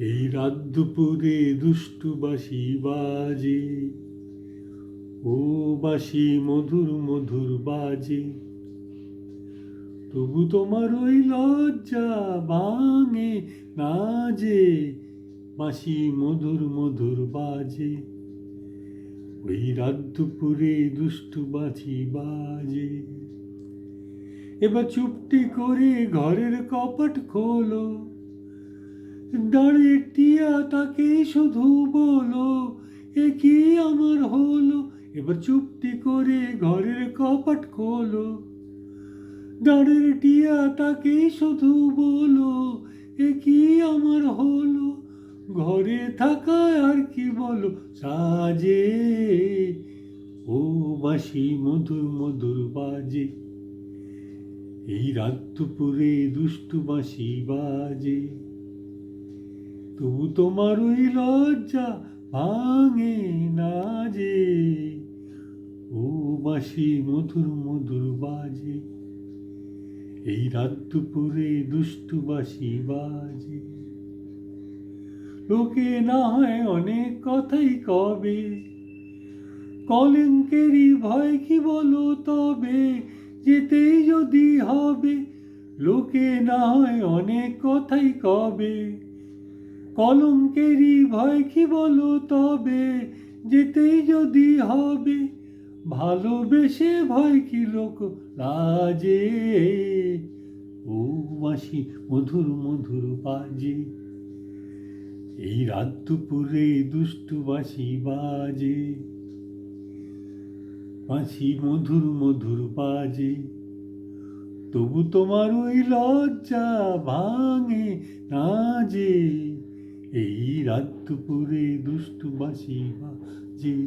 এই রাত দুপুরে দুষ্টু বাঁশি বাজে, ও বাঁশি মধুর মধুর বাজে, তবু তোমার ওই লজ্জা ভাঙে না যে, বাঁশি মধুর মধুর বাজে। ওই রাত দুপুরে দুষ্টু বাঁশি বাজে। এবার চুপটি করে ঘরের কপাট খোলো, দাঁড়িয়ে টিয়া তাকে শুধু বলো, এ কি আমার হলো। এবার চুপটি করে ঘরের কপাট খোলো, দাঁড়িয়ে টিয়া তাকে শুধু বলো, এ কি আমার হলো। ঘরে থাকায় আর কি বলো সাজে, ও বাঁশি মধুর মধুর বাজে। এই রাত দুপুরে দুষ্টু বাঁশি বাজে, তবু তোমার ওই লজ্জা ভাঙে না যে, ও বাঁশি মধুর মধুর বাজে। এই রাত দুপুরে দুষ্টু বাঁশি বাজে। লোকে না হয় অনেক কথাই কবে, কলঙ্কেরই ভয় কি বলো তবে, যেতেই যদি হবে। লোকে না হয় অনেক কথাই কবে, কলঙ্কেরই ভয় কি বলো তবে, যেতেই যদি হবে। ভালোবেসে ভয় কি লোক লাজে, ও বাঁশি মধুর মধুর বাজে। এই রাত দুপুরে দুষ্টু বাঁশি বাজে, বাঁশি মধুর মধুর বাজে, তবু তোমার ওই লজ্জা ভাঙে না যে, এই রাত দুপুরে দুষ্টু বাঁশি বাজে।